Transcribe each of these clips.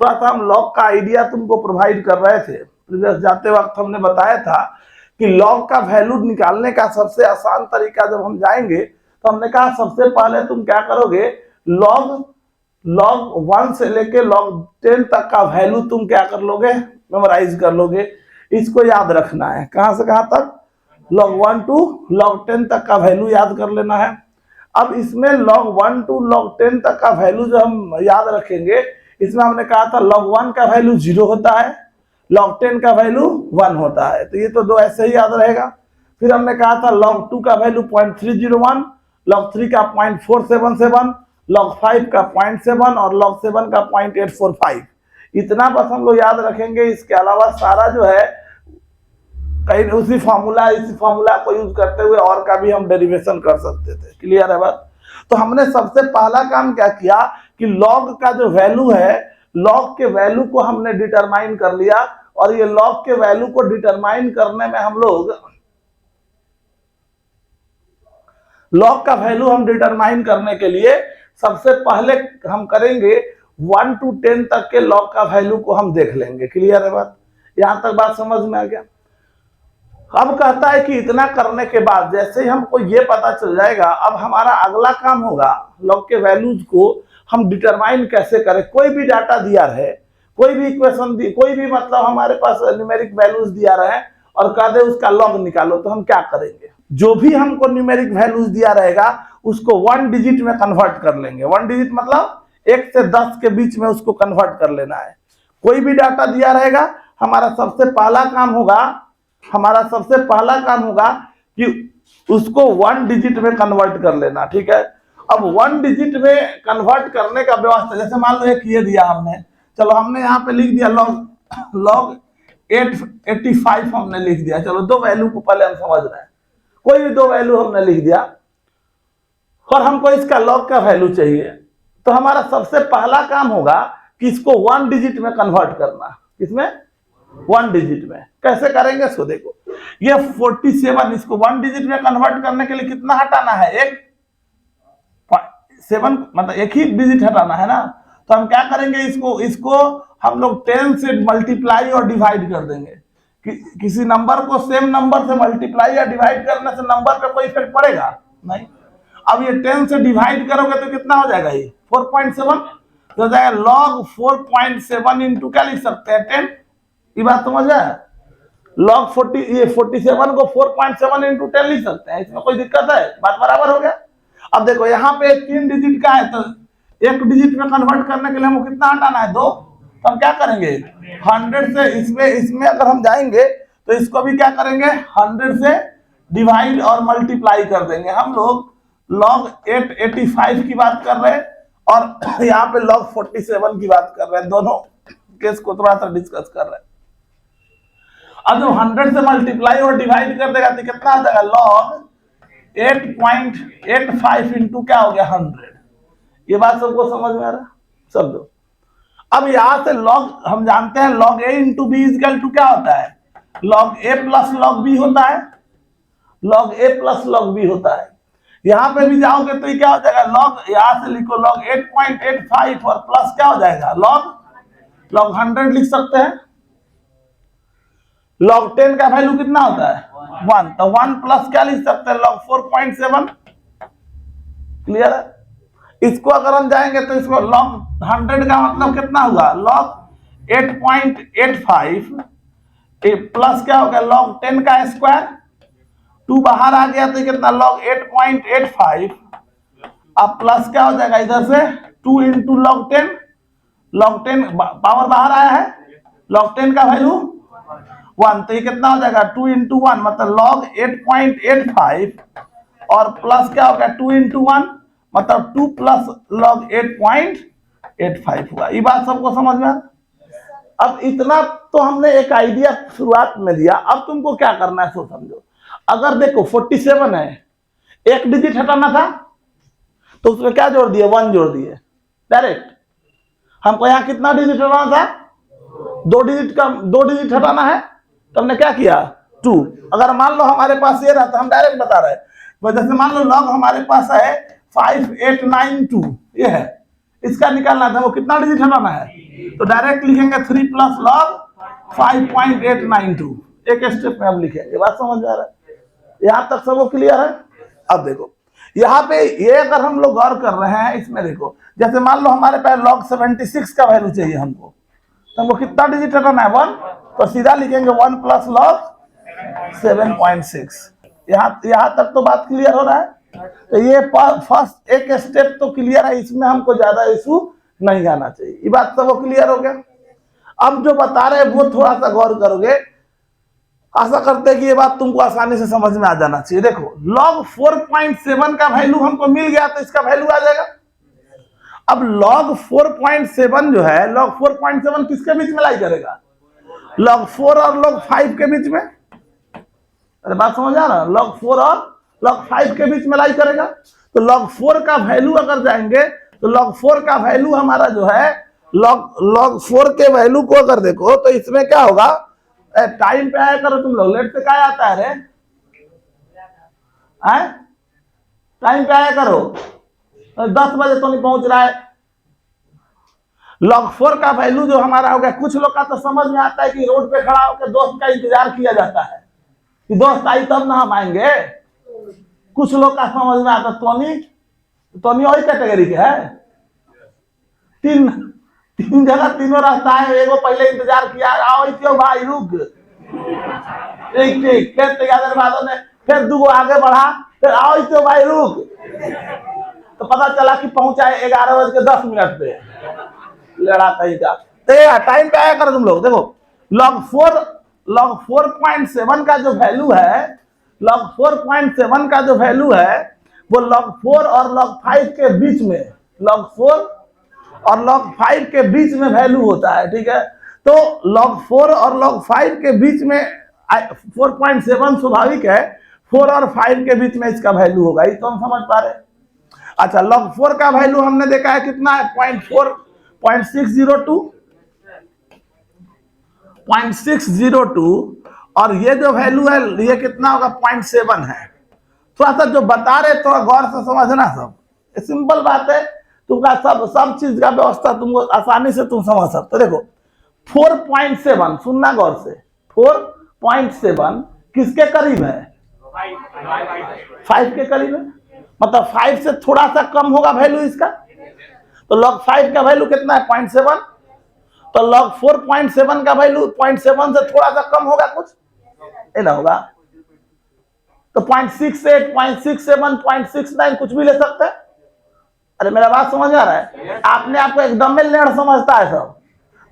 थोड़ा सा हम लॉग का आइडिया तुमको प्रोवाइड कर रहे थे। प्रीवियस जाते वक्त हमने बताया था कि लॉग का वैल्यू निकालने का सबसे आसान तरीका, जब हम जाएंगे तो हमने कहा सबसे पहले तुम क्या करोगे, log 1 से लेके log 10 तक का वैल्यू तुम क्या कर लोगे, मेमोराइज कर लोगे। इसको याद रखना है, कहां से कहां तक, log 1 to log 10 तक का वैल्यू याद कर लेना है। अब इसमें log 1 to log 10 तक का वैल्यू जो हम याद रखेंगे, इसमें हमने कहा था log 1 का वैल्यू 0 होता है, log 10 का वैल्यू 1 होता है, तो ये तो दो ऐसे ही याद रहेगा। फिर हमने कहा था log 2 का वैल्यू 0.301, log 3 का 0.477, log 5 का 0.7 और log 7 का 0.845। इतना बस हम लोग याद रखेंगे। इसके अलावा सारा जो है कहीं इसी फॉर्मूला को यूज करते हुए और का भी हम डेरिवेशन कर सकते थे। क्लियर है बात। तो हमने सबसे पहला काम क्या किया कि log का जो वैल्यू है, log के वैल्यू को हमने डिटरमाइन कर लिया, और ये log के वैल्यू को डिटरमाइन करने में हम लोग log का वैल्यू हम डिटरमाइन करने के लिए सबसे पहले हम करेंगे 1 to 10 तक के log का वैल्यू को हम देख लेंगे। क्लियर है बात, यहां तक बात समझ में आ गया। अब कहता है कि इतना करने के बाद जैसे ही हमको ये पता चल जाएगा, अब हमारा अगला काम होगा log के वैल्यूज को हम डिटरमाइन कैसे करें। कोई भी डाटा दिया रहे, कोई भी इक्वेशन दी, कोई भी मतलब हमारे पास न्यूमेरिक वैल्यूज दिया रहे और कह दे उसका log निकालो, तो हम क्या करेंगे, जो भी हमको न्यूमेरिक वैल्यूज दिया रहेगा उसको 1 डिजिट में कन्वर्ट कर लेंगे। 1 डिजिट मतलब 1 से 10 के बीच में उसको कन्वर्ट कर लेना है। कोई भी डाटा दिया रहेगा, हमारा सबसे पहला काम होगा कि उसको 1 डिजिट में कन्वर्ट कर लेना। ठीक है, अब 1 डिजिट में कन्वर्ट करने का व्यवस्था, जैसे मान लो एक ये दिया हमने, चलो हमने यहाँ पे लिख दिया log 885 हमने लिख दिया। चलो दो वैल्यू को पहले हम समझ रहे हैं, कोई भी दो वैल्यू हमने लिख दिया और हमको इसका log का वैल्यू चाहिए, तो हमारा सबसे पहला काम होगा कि इसको 1 डिजिट में कन्वर्ट करना। इसमें 1 डिजिट में कैसे करेंगे इसको देखो, ये 47, इसको 1 डिजिट में कन्वर्ट करने के लिए कितना हटाना है, एक 7, मतलब एक ही डिजिट हटाना है ना। तो हम क्या करेंगे, इसको हम लोग 10 से मल्टीप्लाई और डिवाइड कर देंगे। किसी नंबर को सेम नंबर से मल्टीप्लाई या डिवाइड करने से नंबर पे कोई इफेक्ट पड़ेगा नहीं। अब ये 10 से डिवाइड करोगे तो कितना हो जाएगा, ये 4.7 हो जाएगा। log 4.7 इंटू क्या लिख सकते हैं, 10। ये बात समझ आया, log 47 को 4.7 इंटू 10 लिख सकते हैं, इसमें कोई दिक्कत है, बात बराबर हो गया। अब देखो यहाँ पे 3 डिजिट का है, तो 1 डिजिट में कन्वर्ट करने के लिए हमको कितना हटाना है, 2। तो हम क्या करेंगे, 100 से इसमें अगर हम जाएंगे तो इसको भी क्या करेंगे, 100 से डिवाइड और मल्टीप्लाई कर देंगे। हम लोग log 885 की बात कर रहे हैं और यहाँ पे log 47 की बात कर रहे हैं, दोनों केस को थोड़ा सा डिस्कस कर रहे हैं। अब जब 100 से मल्टीप्लाई और डिवाइड कर देगा तो कितना आ जाएगा, log 8.85 इंटू क्या हो गया, 100। ये बात सबको समझ में आ रहा है, समझो। अब यहां से log हम जानते हैं log a into b is equal to क्या होता है, log a plus log b होता है, log a plus log b होता है। यहां पे भी जाओगे तो ये क्या हो जाएगा, log, यहां से लिखो log 8.85 और प्लस क्या हो जाएगा, log 100 लिख सकते हैं। log 10 का वैल्यू कितना होता है, 1, तो 1 प्लस क्या लिख सकते हैं, log 4.7। क्लियर है। इसको अगर हम जाएंगे तो इसको log 100 का मतलब कितना हुआ, log 8.85 प्लस क्या होगा, log 10 का स्क्वायर, 2 बाहर आ गया तो कितना, log 8.85 अब प्लस क्या हो जाएगा इधर से 2 इंटू log 10, log 10 पावर बाहर आया है, log 10 का वैल्यू 1, तो ये कितना हो जाएगा 2 इंटू 1, मतलब log 8.85 और प्लस क्या होगा 2 इंटू 1, मतलब 2 प्लस log 8.85 हुआ। ये बात सबको समझ में। अब इतना तो हमने एक आइडिया शुरुआत में दिया, अब तुमको क्या करना है सो समझो। अगर देखो 47 है, एक डिजिट हटाना था तो उसमें क्या जोड़ दिए, 1 जोड़ दिए डायरेक्ट। हमको यहाँ कितना डिजिट हटाना था, 2 डिजिट हटाना है, तो हमने क्या किया 2। अगर मान लो हमारे पास ये रहा तो हम डायरेक्ट बता रहे हैं, जैसे मान लो log हमारे पास है 5892, ये है, इसका निकालना था, वो कितना डिजिट हटाना है, तो डायरेक्ट लिखेंगे 3 प्लस लॉग 5.892, एक स्टेप में अब लिखेंगे। बात समझ आ रहा है? यहाँ तक सबको क्लियर है? अब देखो यहाँ पे ये अगर हम लोग गौर कर रहे हैं इसमें, देखो जैसे मान लो हमारे पास log 76 का वैल्यू चाहिए हमको, तो हमको कितना डिजिट हटाना है 1, तो सीधा लिखेंगे 1 प्लस log 7.6। यहाँ तक तो बात क्लियर हो रहा है? तो ये फर्स्ट एक स्टेप तो क्लियर है, इसमें हमको ज्यादा इशू नहीं आना चाहिए। ये बात सबको क्लियर हो गया? अब जो बता रहे हैं वो थोड़ा सा गौर करोगे, आशा करते हैं कि ये बात तुमको आसानी से समझ में आ जाना चाहिए। देखो log 4.7 का वैल्यू हमको मिल गया, तो इसका वैल्यू आ जाएगा। अब log 4.7 जो है, log 4.7 किसके बीच में लाई करेगा? log 4 और log 5 के बीच में। अरे बात समझ आ रहा है? log 4 और log 5 के बीच में लाई करेगा। तो log 4 का वैल्यू अगर जाएंगे तो log 4 का वैल्यू हमारा जो है, log 4 के वैल्यू को अगर देखो तो इसमें क्या होगा, टाइम पे आया करो तुम लोग, लेट से क्या आता है रे? टाइम पे आया करो, 10 बजे तो नहीं पहुंच रहा है। log 4 का वैल्यू जो हमारा हो गया, कुछ लोग का तो समझ में आता है कि रोड पे खड़ा होकर दोस्त का इंतजार किया जाता है कि दोस्त आई तब ना हम आएंगे। कुछ लोग का समझ में आता, टोनी वही कैटेगरी के है। तीन जगह तीनों रास्ता है, एगो पहले इंतजार किया, आओ क्यों भाई रुक, ठीक फिर तैयार बाद में फिर दूगो आगे बढ़ा, फिर आओ क्यों भाई रुक, तो पता चला कि पहुंचा 11:10 पे, लड़ा कहीं का। तो टाइम पे आया करो तुम लोग। देखो log 4.7 का जो वैल्यू है, log 4.7 का जो वैल्यू है वो log 4 और log 5 के बीच में, log 4 और log 5 के बीच में वैल्यू होता है, ठीक है। तो log 4 और log 5 के बीच में 4.7 स्वाभाविक है, 4 और 5 के बीच में इसका वैल्यू होगा, ये तो हम समझ पा रहे हैं। अच्छा log 4 का वैल्यू हमने देखा है कितना है, 0.602, और ये जो वैल्यू है ये कितना होगा, 0.7 है। थोड़ा सा जो बता रहे थोड़ा गौर से समझना, सब सिंपल बात है, तुमका सब चीज का व्यवस्था तुमको आसानी से तुम समझ सकते। देखो 4.7 सुनना गौर से, 4.7 किसके करीब है, 5 के करीब है, मतलब 5 से थोड़ा सा कम होगा वैल्यू इसका। तो log 5 का वैल्यू कितना है, 0.7, तो log 4.7 का वैल्यू 0.7 से थोड़ा सा कम होगा, कुछ ना होगा, तो 0.68, 0.67, 0.69 कुछ भी ले सकते हैं। अरे मेरा बात समझ आ रहा है? आपने आपको एकदम में लेड़ समझता है सब,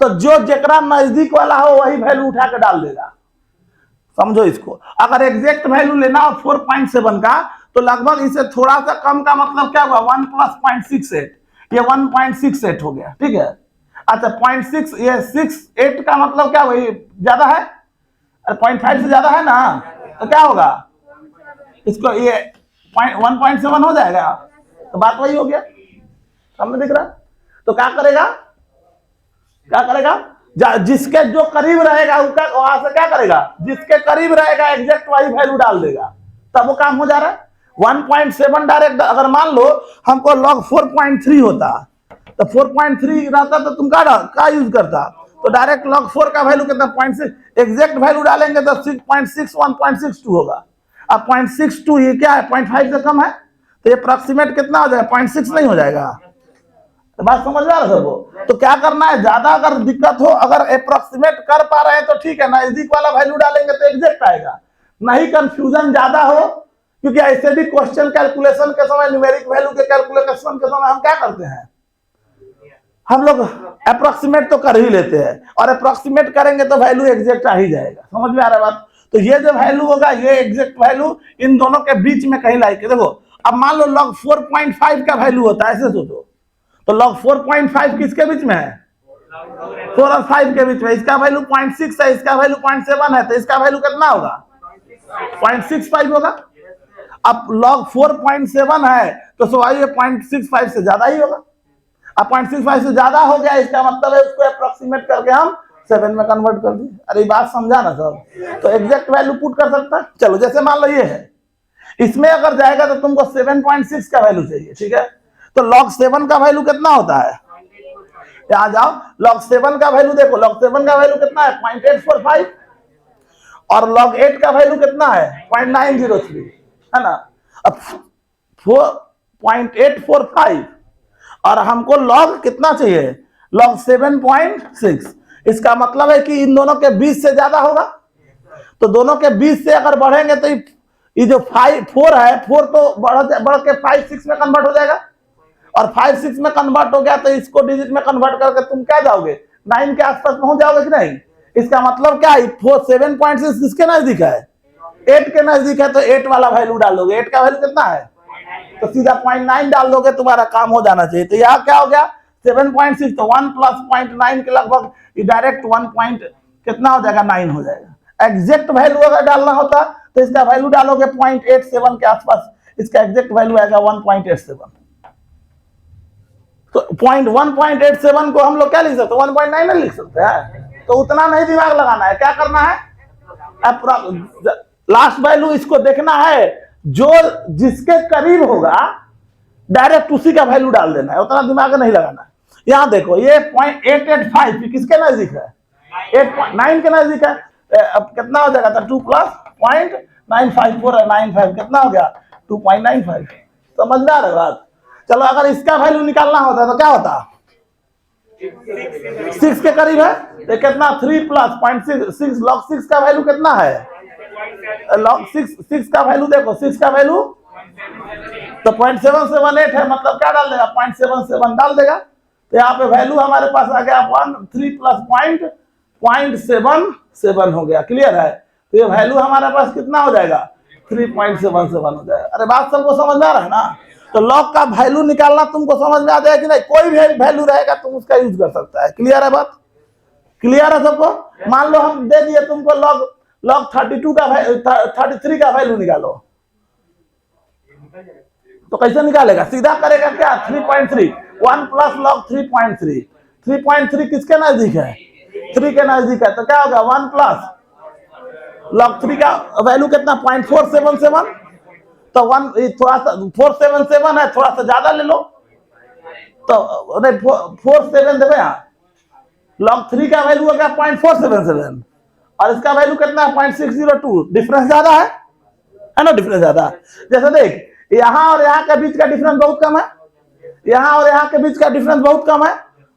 तो जो जेकरा नजदीक वाला हो वही वैल्यू उठा के डाल देगा, समझो इसको। अगर एग्जैक्ट वैल्यू लेना हो 4.7 का, तो लगभग इसे थोड़ा सा कम का मतलब क्या हुआ, 1 प्लस 0.68, ये 1.68 हो गया, ठीक है। अच्छा 0.6, ये 68 का मतलब क्या हुआ, ज्यादा है, 0.5 से ज्यादा है ना, तो क्या होगा इसको, ये 1.7 हो जाएगा, तो बात वही हो गया, सामने दिख रहा। तो क्या करेगा, जिसके जो करीब रहेगा वहां से क्या करेगा, जिसके करीब रहेगा एग्जैक्ट वही वैल्यू डाल देगा, तब वो काम हो जा रहा है। 1.7 डायरेक्ट, अगर मान लो हमको log 4.3 होता, तो 4.3 रहता तो तुम क्या यूज करता, तो डायरेक्ट log 4 का वैल्यू कितना, 0.6, एग्जैक्ट वैल्यू डालेंगे तो 6.61, 0.62 होगा। अब 0.62 ये क्या है, 0.5 से कम है, तो ये अप्रॉक्सीमेट कितना हो जाएगा, 0.6 नहीं हो जाएगा। तो बात समझ आ रहा है सबको? तो क्या करना है, ज्यादा अगर दिक्कत हो, अगर अप्रोक्सीमेट कर पा रहे हैं तो ठीक है, नजदीक वाला वैल्यू डालेंगे तो एग्जैक्ट आएगा, नहीं कंफ्यूजन ज्यादा हो, क्योंकि ऐसे भी क्वेश्चन कैलकुलेशन के समय, न्यूमेरिक वैल्यू के कैलकुलेशन के समय हम क्या करते हैं, हम लोग अप्रोक्सीमेट तो कर ही लेते हैं, और अप्रोक्सीमेट करेंगे तो वैल्यू एग्जैक्ट आ ही जाएगा। समझ में आ रहा है बात? तो ये जो वैल्यू होगा, ये एग्जैक्ट वैल्यू इन दोनों के बीच में कहीं लाके देखो। अब मान लो log 4.5 का वैल्यू होता है, ऐसे सोचो, तो log 4.5 किसके बीच में है, 4 और 5 के बीच में, इसका वैल्यू 0.6 है, इसका वैल्यू 0.7 है, तो इसका वैल्यू कितना होगा, 0.65 होगा। अब log 4.7 है तो स्वाभाविक 0.65 से ज्यादा ही होगा। अब 0.65 से ज्यादा हो गया, इसका मतलब है उसको अप्रोक्सीमेट करके हम 7 में कन्वर्ट कर दिए। अरे बात समझा ना सब? तो एग्जैक्ट वैल्यू पुट कर सकता है। चलो जैसे मान लो ये है, इसमें अगर जाएगा तो तुमको 7.6 का वैल्यू चाहिए, ठीक है, तो log 7 का वैल्यू कितना होता है? आ जाओ, log 7 का वैल्यू देखो, log 7 का वैल्यू कितना है? 0.845 और log 8 का वैल्यू कितना है? 0.903 है ना। अब 0.845 और हमको log कितना चाहिए? log 7.6। इसका मतलब है कि इन दोनों के 20 से ज्यादा होगा, तो दोनों के 20 से अगर बढ़ेंगे तो ये जो 4 है, 4 तो बढ़ के 5 6 में कन्वर्ट हो जाएगा, और 5 6 में कन्वर्ट हो गया तो इसको डिजिट में कन्वर्ट करके तुम क्या जाओगे? 9 के आसपास पहुंच जाओगे कि नहीं? इसका मतलब क्या है? 7.6 किसके नजदीक है? 8 के नजदीक है, तो 8 वाला वैल्यू डाल दोगे। 8 का वैल्यू कितना है? तो सीधा 0.9 डाल दोगे, तुम्हारा काम हो जाना चाहिए। तो यहाँ क्या हो गया? 7.6, तो 1 प्लस 0.9 के लगभग डायरेक्ट 1 पॉइंट कितना हो जाएगा? 9 हो जाएगा। एग्जैक्ट वैल्यू अगर डालना होता तो इसका वैल्यू डालोगे 0.87 के आसपास, इसका एग्जैक्ट वैल्यू आएगा 1.87। तो 1.87 को हम लोग क्या लिख सकते हैं? 1.9 नहीं लिख सकते हैं। तो उतना नहीं दिमाग लगाना है, क्या करना है? लास्ट वैल्यू इसको देखना है, जो जिसके करीब होगा डायरेक्ट उसी का वैल्यू डाल देना है, उतना दिमाग नहीं लगाना है। यहां देखो, ये 0.885 किसके नजदीक है? 8.9 के नजदीक है। अब कितना हो जाएगा? 2 प्लस 0.954 है, 95 कितना हो गया? 2.95। समझदार है बात। चलो, अगर इसका वैल्यू निकालना होता तो क्या होता? 6 के करीब है, तो कितना? 3 प्लस 0.6 log 6 का वैल्यू कितना है? log 6 का वैल्यू देखो, 6 का वैल्यू तो 0.778 है, मतलब क्या डाल देगा? 0.77 डाल देगा। तो यहाँ पे वैल्यू हमारे पास आ गया 3 प्लस 0.77 हो गया। क्लियर है? तो ये वैल्यू हमारे पास कितना हो जाएगा? 3.77 हो जाएगा। अरे बात सबको समझ में आ रहा है ना? तो लॉग का वैल्यू निकालना तुमको समझ में आ जाएगा कि नहीं? कोई भी वैल्यू रहेगा तुम उसका यूज कर सकता है। क्लियर है बात? क्लियर है सबको? मान लो हम दे दिए तुमको log 33 का वैल्यू निकालो, तो कैसे निकालेगा? सीधा करेगा क्या? 3.3, 1 प्लस log 3.3। 3.3 किसके नजदीक है? 3 के नजदीक है, तो क्या होगा? 1 प्लस log 3 का वैल्यू कितना? 0.477। तो 1 थोड़ा सा 477 है, थोड़ा सा ज्यादा ले लो, तो नहीं 47 देवे यहाँ। log 3 का वैल्यू हो गया 0.477 और इसका वैल्यू कितना है? 0.602। डिफरेंस ज्यादा है ना? डिफरेंस ज्यादा। जैसे देख, यहाँ और यहाँ के बीच का डिफरेंस बहुत कम है, यहाँ और यहाँ के बीच का डिफरेंस बहुत कम है,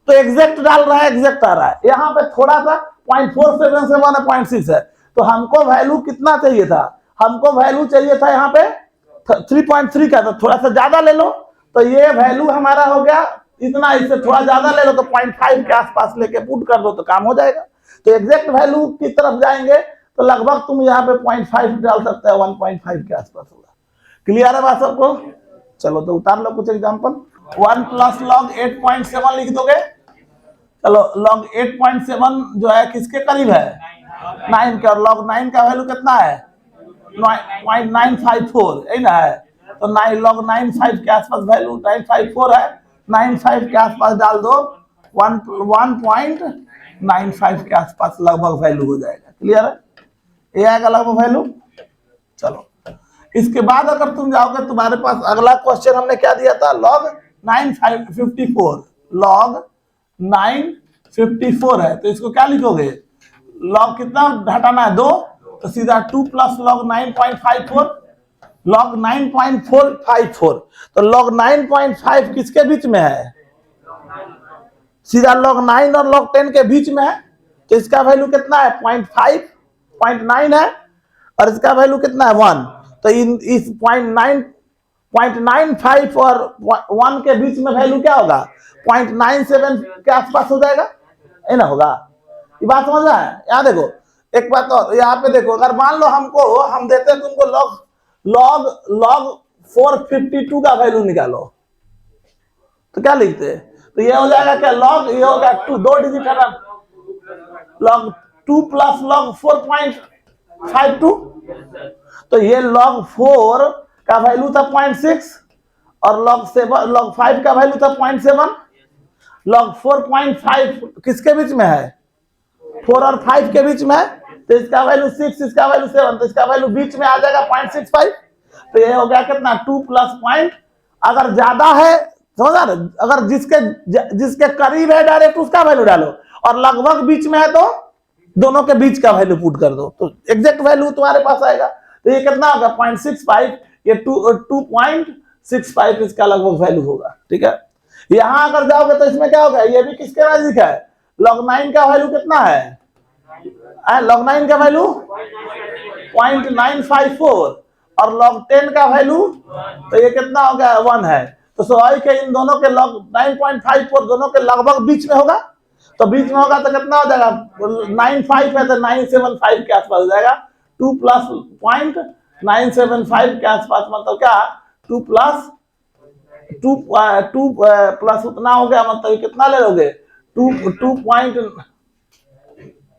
तो एग्जैक्ट डाल रहा है, एग्जैक्ट आ रहा है। यहाँ पे थोड़ा सा 0.477 है, 0.6 है, तो हमको वैल्यू कितना चाहिए था? हमको वैल्यू चाहिए था यहाँ पे 3.3 का, तो थोड़ा सा ज्यादा ले लो, तो ये वैल्यू हमारा हो गया इतना। इससे थोड़ा ज्यादा ले लो तो 0.5 के आसपास लेके पुट कर दो तो काम हो जाएगा। तो एग्जैक्ट वैल्यू की तरफ जाएंगे तो लगभग तुम यहाँ पे 0.5 डाल सकते हो, 1.5 के आसपास होगा। क्लियर है बात सबको? चलो तो उतार लो कुछ एग्जांपल। 1 प्लस log 8.7 लिख दोगे। चलो, log 8.7 जो है किसके करीब है? 9 का। log 9 का वैल्यू कितना है? 0.954 है ना है, तो 9 log 95 के आसपास वैल्यू 954 है, 95 के आसपास डाल दो, 1.95 के आसपास लगभग वैल्यू हो जाएगा। क्लियर है? ये आएगा लगभग वैल्यू। चलो, इसके बाद अगर तुम जाओगे, तुम्हारे पास अगला क्वेश्चन हमने क्या दिया था? log 954। log 954 है, तो इसको क्या लिखोगे? log कितना हटाना है? 2, तो सीधा 2 प्लस log 9.54, log 9.454। तो log 9.5 किसके बीच में है? सीधा log 9 और log 10 के बीच में है, तो इसका वैल्यू कितना है? 0.9 है, और इसका वैल्यू कितना है? 1। तो इस 0.95 और 1 के बीच में वैल्यू क्या होगा? 0.97 के आसपास हो जाएगा, है ना? होगा। ये बात समझ रहा है? यहाँ देखो एक बात और, यहाँ पे देखो, अगर मान लो हम देते हैं तुमको log 452 का वैल्यू निकालो, तो क्या लिखते हैं? तो ये हो जाएगा क्या? log, ये होगा 2, 2 डिजिट है ना, log 2 प्लस log 4.52। तो ये log 4 का वैल्यू था 0.6 और log 5 का वैल्यू था 0.7। log 4.5 किसके बीच में है? 4 और 5 के बीच में है, तो इसका वैल्यू 6, इसका वैल्यू 7, तो इसका वैल्यू बीच में आ जाएगा 0.65। तो ये हो गया कितना? 2 प्लस पॉइंट, अगर ज्यादा है समझ आ रहे? अगर जिसके करीब है डायरेक्ट उसका वैल्यू डालो, और लगभग बीच में है तो दोनों के बीच का वैल्यू पुट कर दो, तो एग्जैक्ट वैल्यू तुम्हारे पास आएगा। तो ये कितना होगा 0.65, ये 2.65 इसका लगभग वैल्यू होगा। ठीक है, यहां अगर जाओगे तो इसमें क्या होगा, ये भी किसके नजदीक है, log 9 का वैल्यू कितना है, log 9 का वैल्यू 0.954 और log 10 का वैल्यू तो ये कितना हो गया 1 है। तो स्वाभाविक है इन दोनों के log 9.54 दोनों के लगभग बीच में होगा, तो बीच में होगा तो कितना हो जाएगा 95 है तो 975 के आसपास हो जाएगा। 2 प्लस 0.975 के आसपास, मतलब क्या 2 प्लस उतना हो गया, मतलब कितना ले लोगे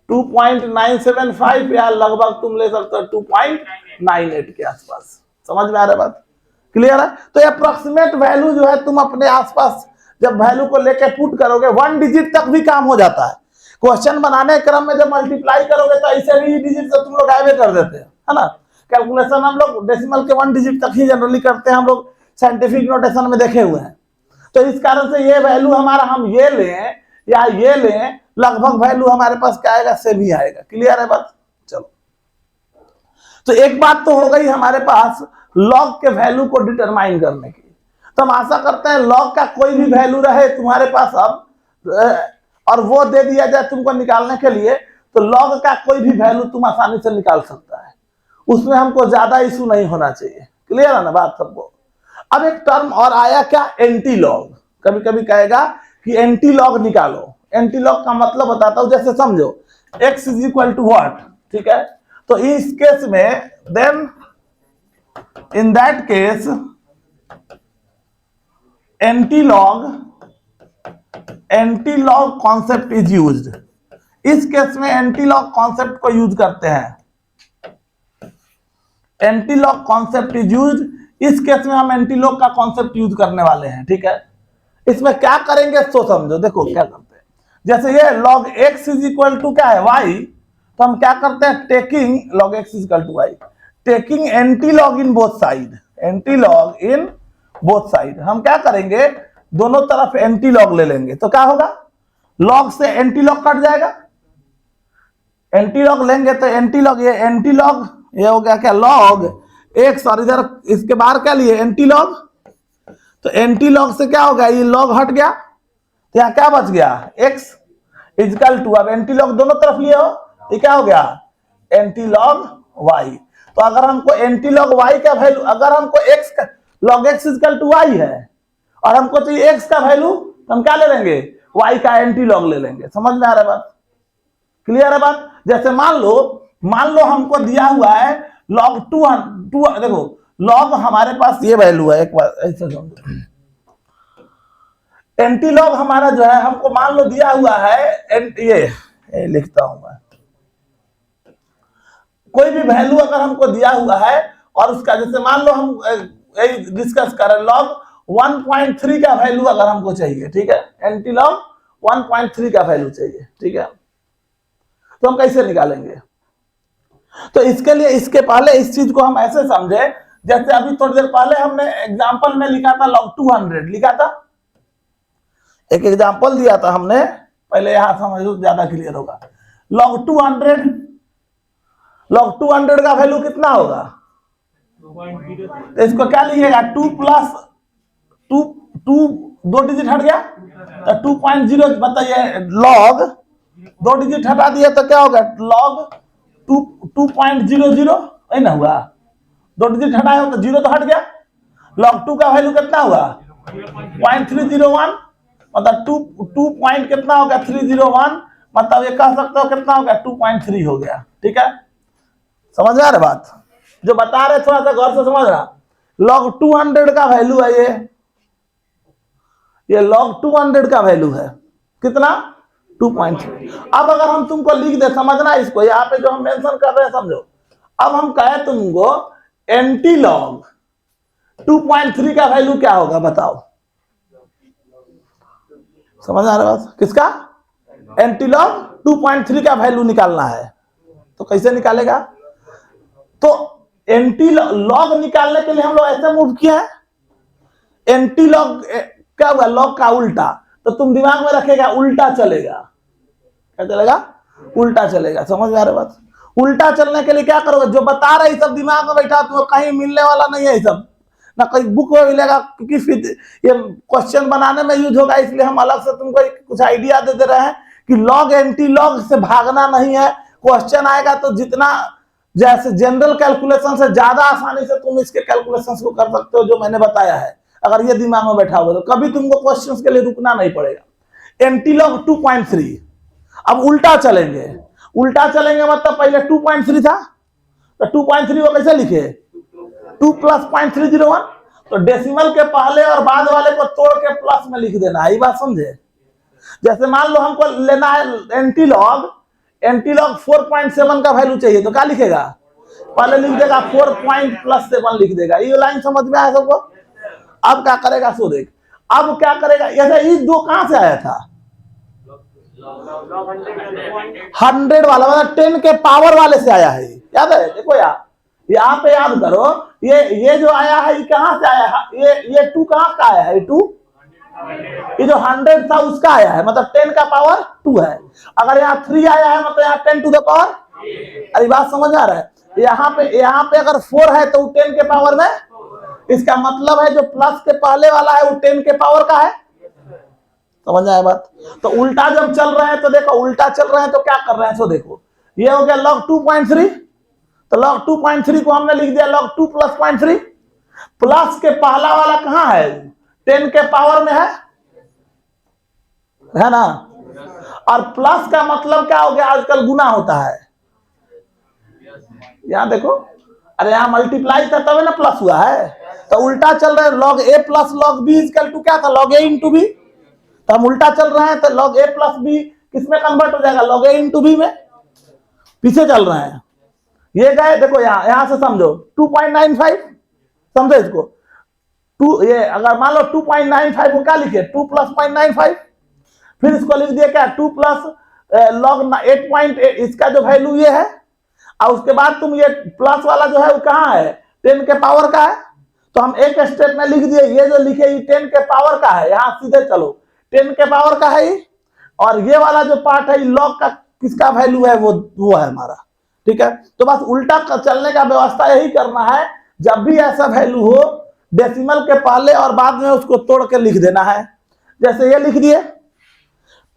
2.975 या लगभग तुम ले सकते हो 2.98 के आसपास। समझ में आ रहा है बात, क्लियर है? तो अप्रोक्सीमेट वैल्यू जो है तुम अपने आसपास जब वैल्यू को लेके पुट करोगे 1 डिजिट तक भी काम हो जाता है। क्वेश्चन बनाने क्रम में जब मल्टीप्लाई करोगे तो ऐसे भी डिजिट से तुम लोग गायब कर देते हैं, है ना। कैलकुलेशन हम लोग डेसिमल के 1 डिजिट तक ही जनरली करते हैं, हम लोग साइंटिफिक नोटेशन में देखे हुए हैं। तो इस कारण से ये वैल्यू हमारा हम ये लें या ये लें, लगभग वैल्यू हमारे पास क्या आएगा, सेम ही आएगा। क्लियर है बात? चलो, तो एक बात तो हो गई हमारे पास लॉग के वैल्यू को डिटरमाइन करने की। तो हम आशा करते हैं लॉग का कोई भी वैल्यू रहे तुम्हारे पास अब, और वो दे दिया जाए तुमको निकालने के लिए, तो लॉग का कोई भी वैल्यू तुम आसानी से निकाल सकता है, उसमें हमको ज्यादा इशू नहीं होना चाहिए। क्लियर है ना बात सबको? अब एक टर्म और आया क्या, एंटी लॉग। कभी कभी कहेगा कि एंटी लॉग निकालो। एंटी लॉग का मतलब बताता हूं, जैसे समझो x is equal to what, ठीक है। तो इस केस में then in that case antilog concept is used. इस केस में एंटी लॉग कॉन्सेप्ट को यूज करते हैं, antilog concept is used. इस केस में हम एंटी लॉग का कॉन्सेप्ट यूज करने वाले हैं, ठीक है। इसमें क्या करेंगे तो समझो, देखो क्या करते हैं। जैसे ये log x is equal to क्या है y, तो हम क्या करते हैं taking log x is equal to y, taking antilog in both side, antilog in both side. हम क्या करेंगे, दोनों तरफ एंटी लॉग ले लेंगे, तो क्या होगा log से एंटी लॉग कट जाएगा, एंटी लॉग लेंगे तो एंटी लॉग, ये एंटी लॉग ये हो गया क्या log x, और इधर इसके बाहर क्या लिए एंटी लॉग, तो एंटी लॉग से क्या हो गया, ये लॉग हट गया, तो यहाँ क्या बच गया x इजकल टू, अब एंटी लॉग दोनों तरफ लिए हो, ये क्या हो गया एंटी लॉग y। तो अगर हमको एंटी लॉग y का वैल्यू, अगर हमको x का log x is equal to y है और हमको चाहिए x का वैल्यू, तो हम क्या ले लेंगे y का एंटी लॉग ले लेंगे। समझ में आ रहा है बात, क्लियर है बात? जैसे मान लो हमको दिया हुआ है log 2, देखो log हमारे पास ये वैल्यू है, एक बार ऐसे समझो, एंटी लॉग हमारा जो है हमको मान लो दिया हुआ है, ये लिखता हूं मैं, कोई भी वैल्यू अगर हमको दिया हुआ है और उसका, जैसे मान लो हम डिस्कस कर रहे हैं log 1.3 का वैल्यू अगर हमको चाहिए, ठीक है, एंटी लॉग 1.3 का वैल्यू चाहिए, ठीक है, तो हम कैसे निकालेंगे? तो इसके लिए, इसके पहले इस चीज को हम ऐसे समझे, जैसे अभी थोड़ी देर पहले हमने एग्जांपल में लिखा था log 200 लिखा था, एक एग्जांपल दिया था हमने, पहले यहां समझो ज्यादा क्लियर होगा। log 200 का वैल्यू कितना होगा, तो इसको क्या लिखिएगा 2 प्लस 2, 2 डिजिट हट गया तो 2.0, बताइए log 2 डिजिट हटा दिया तो क्या होगा log 2.00, है ना, हुआ 2 डिजिट हटाया तो 0 तो हट गया। log 2 का वैल्यू कितना हुआ 0.301, मतलब 2 पॉइंट कितना हो गया 301, मतलब ये कह सकते हो कितना हो गया 2.3 हो गया, ठीक है। समझ में आ रहा बात, जो बता रहे थोड़ा सा गौर से समझना। log 200 का वैल्यू है ये log 200 का वैल्यू है कितना 2.3। अब अगर हम तुमको लिख दे, समझना इसको, यहाँ पे जो हम मेंशन कर रहे हैं समझो, अब हम कहे तुमको एंटी लॉग 2.3 का वैल्यू क्या होगा बताओ, समझ आ रहा बात? किसका एंटी लॉग 2.3 का वैल्यू निकालना है, तो कैसे निकालेगा? तो एंटी लॉग निकालने के लिए हम लोग ऐसे मूव किया है, एंटी लॉग क्या हुआ, लॉग का उल्टा, तो तुम दिमाग में रखेगा उल्टा चलेगा। क्या चलेगा, उल्टा चलेगा। समझ में आ रहा बात? उल्टा चलने के लिए क्या करोगे, जो बता रहे सब दिमाग में बैठा, तो कहीं मिलने वाला नहीं है, सब ना कहीं बुक में मिलेगा, क्योंकि फिर ये क्वेश्चन बनाने में यूज होगा, इसलिए हम अलग से तुमको कुछ आइडिया दे रहे हैं कि लॉग एंटी लॉग से भागना नहीं है। क्वेश्चन आएगा तो जितना जैसे जनरल कैलकुलेशन से ज्यादा आसानी से तुम इसके कैलकुलेशन को कर सकते हो, जो मैंने बताया है। अगर ये दिमाग में बैठा हुआ तो कभी तुमको क्वेश्चंस के लिए रुकना नहीं पड़ेगा। एंटीलॉग 2.3, अब उल्टा चलेंगे। उल्टा चलेंगे मतलब पहले 2.3 था, तो 2.3 को कैसे लिखे, 2 + 0.301, तो डेसिमल के पहले और बाद वाले को तोड़ के प्लस में लिख देना है। ये बात समझे? जैसे मान लो हमको लेना है एंटीलॉग 4.7 का वैल्यू चाहिए, तो क्या लिखेगा, पहले लिख देगा 4.+7 लिख देगा। ये लाइन समझ में आया सबको? अब क्या करेगा सो देख, अब क्या करेगा, जैसे ये 2 कहां से आया था, 100 वाला, मतलब 10 के पावर वाले से आया है। याद है? देखो यार, यहाँ पे याद करो, ये जो आया है ये कहां से आया है, ये 2 कहां का आया है, 2, ये जो 100 था उसका आया है, मतलब 10 का पावर 2 है। अगर यहाँ 3 आया है मतलब यहाँ 10 टू द पावर, अरे बात समझ आ रहा है? यहाँ पे अगर 4 है तो 10 के पावर में, इसका मतलब है जो प्लस के पहले वाला है वो 10 के पावर का है। समझ आया बात? तो उल्टा जब चल रहे हैं तो देखो, उल्टा चल रहे हैं तो क्या कर रहे हैं, सो देखो, ये हो गया log 2.3, तो log 2.3 को हमने लिख दिया log 2 + 0.3। प्लस के पहला वाला कहां है, 10 के पावर में है ना, और प्लस का मतलब क्या हो गया, आजकल गुना होता है। यहां देखो, अरे यहां मल्टीप्लाई था तब ना प्लस हुआ है, तो उल्टा चल रहा है। log a + log b = क्या था, log a × b, तो हम उल्टा चल रहे हैं, तो log a + b किसमें कन्वर्ट हो जाएगा, log a × b में। पीछे चल रहे हैं, ये गए, देखो यहां से समझो 2.95, समझो इसको, 2, ये अगर मान लो 2.95 को क्या लिखे, 2 + 0.95, फिर इसको लिख दिया क्या, 2 + log 8.8, इसका जो वैल्यू ये है, और उसके बाद तुम ये प्लस वाला जो है वो कहां है, 10 के पावर का है, तो हम एक स्टेप में लिख दिए, ये जो लिखे ये 10 के पावर का है, यहां सीधे चलो 10 के पावर का है, और ये वाला जो पार्ट है लॉग का किसका वैल्यू है, वो है हमारा। ठीक है, तो बस उल्टा चलने का व्यवस्था यही करना है, जब भी ऐसा वैल्यू हो डेसिमल के पहले और बाद में उसको तोड़ के लिख देना है। जैसे ये लिख दिए,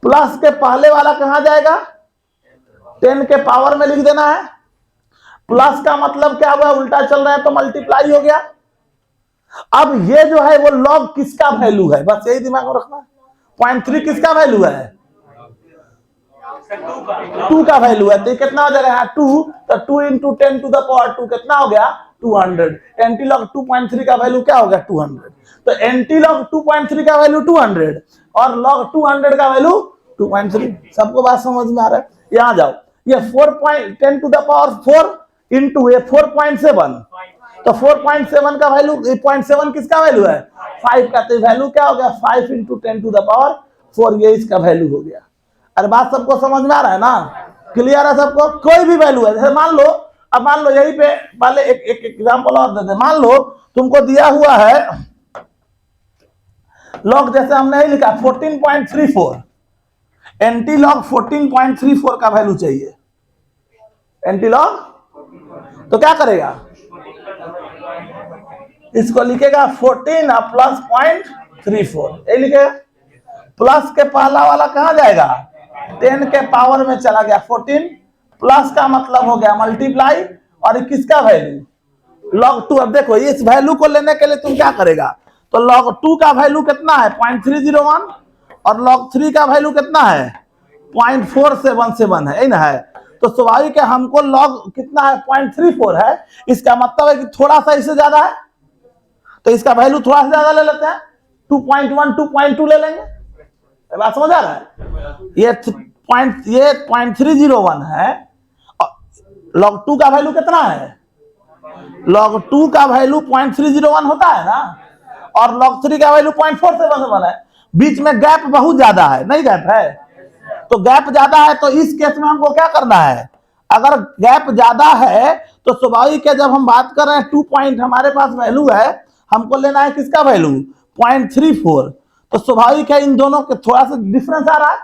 प्लस के पहले वाला कहां जाएगा, 10 के पावर में लिख देना है। प्लस का मतलब क्या हुआ, उल्टा चल रहा है तो मल्टीप्लाई हो गया। अब ये जो है वो लॉग किसका वैल्यू है, बस यही दिमाग में रखना है। 0.3 किसका वैल्यू है, 2 का वैल्यू है, तो कितना हो जाएगा 2, तो 2 × 10 टू द पावर 2 कितना हो गया 200। एंटीलॉग 2.3 का वैल्यू क्या हो गया 200, तो एंटीलॉग 2.3 का वैल्यू 200 और लॉग 200 का वैल्यू 2.3। सबको बात समझ में आ रहा है? यहां जाओ, ये 4.10 टू द पावर 4 इंटू ये 4.7, तो 4.7 का वैल्यू, 0.7 किसका वैल्यू है 5 का, तो वैल्यू क्या हो गया 5 × 10 टू द पावर 4, ये इसका वैल्यू हो गया। अरे बात सबको समझ में आ रहा है ना, क्लियर है सबको? कोई भी वैल्यू है, जैसे मान लो, अब मान लो यहीं पे पहले एक एग्जांपल और दे दे। मान लो तुमको दिया हुआ है लॉग, जैसे हमने ही लिखा 14.34, एंटीलॉग 14.34 का वैल्यू चाहिए, एंटीलॉग, तो क्या करेगा, इसको लिखेगा 14 प्लस 0.34, ये लिखेगा। प्लस के पहला वाला कहां जाएगा, 10 के पावर में चला गया, 14 प्लस का मतलब हो गया मल्टीप्लाई, और किसका वैल्यू log 2। अब देखो इस वैल्यू को लेने के लिए तुम क्या करेगा, तो log 2 का वैल्यू कितना है 0.301, और log 3 का वैल्यू कितना है 0.477 है ना, है तो स्वाभाविक है हमको log कितना है 0.34 है, इसका मतलब है कि थोड़ा सा इससे ज्यादा है, तो इसका वैल्यू थोड़ा सा ज्यादा ले लेते हैं, 2.1 2.2 ले लेंगे। बात समझ आ रहा है? ये 0.301 है, log 2 का वैल्यू कितना है, log 2 का वैल्यू 0.301 होता है ना, और log 3 का वैल्यू 0.477 है। बीच में गैप बहुत ज्यादा है, नहीं गैप है, तो गैप ज्यादा है, तो इस केस में हमको क्या करना है, अगर गैप ज्यादा है तो स्वाभाविक है, जब हम बात कर रहे हैं 2 पॉइंट हमारे पास वैल्यू है, हमको लेना है किसका वैल्यू 0.34, तो स्वाभाविक है इन दोनों के थोड़ा सा डिफरेंस आ रहा है,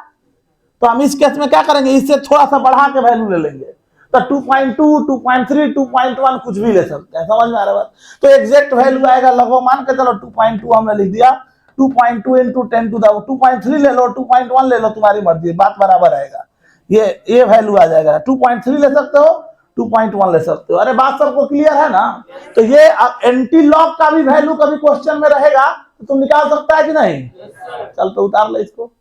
तो हम इस केस में क्या करेंगे, इससे थोड़ा सा बढ़ा के वैल्यू ले लेंगे। तो 2.2, 2.3, 2.1 कुछ भी ले सकते हैं, समझ में आ रहा है बात। तो एग्जैक्ट वैल्यू आएगा लगभग, मान के चलो 2.2 हमने लिख दिया, 2.2 इंटू 10 टू द 2.3 ले लो, 2.1 ले लो, तुम्हारी मर्जी, बात बराबर आएगा। ये वैल्यू आ जाएगा, 2.3 ले सकते हो, 2.1 ले सकते हो। अरे बात सबको क्लियर है ना। तो ये एंटी लॉग का भी वैल्यू कभी क्वेश्चन में रहेगा तो तुम निकाल सकता है कि नहीं। चल तो उतार ले इसको।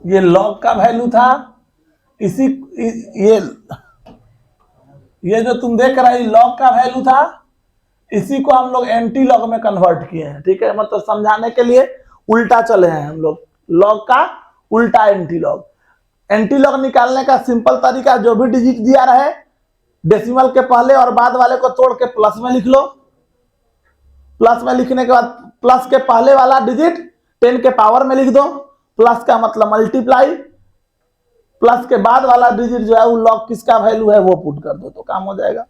ये लॉग का वैल्यू था, इसी ये जो तुम देख रहे हो लॉग का वैल्यू था, इसी को हम लोग एंटी लॉग में कन्वर्ट किए हैं। ठीक है, मतलब समझाने के लिए उल्टा चले हैं हम लोग, लॉग का उल्टा एंटी लॉग। एंटी लॉग निकालने का सिंपल तरीका, जो भी डिजिट दिया रहे डेसिमल के पहले और बाद वाले को तोड़ के प्लस में लिख लो। प्लस में लिखने के बाद प्लस के पहले वाला डिजिट 10 के पावर में लिख दो, प्लस का मतलब मल्टीप्लाई, प्लस के बाद वाला डिजिट जो है वो लॉग किसका वैल्यू है वो पुट कर दो, तो काम हो जाएगा।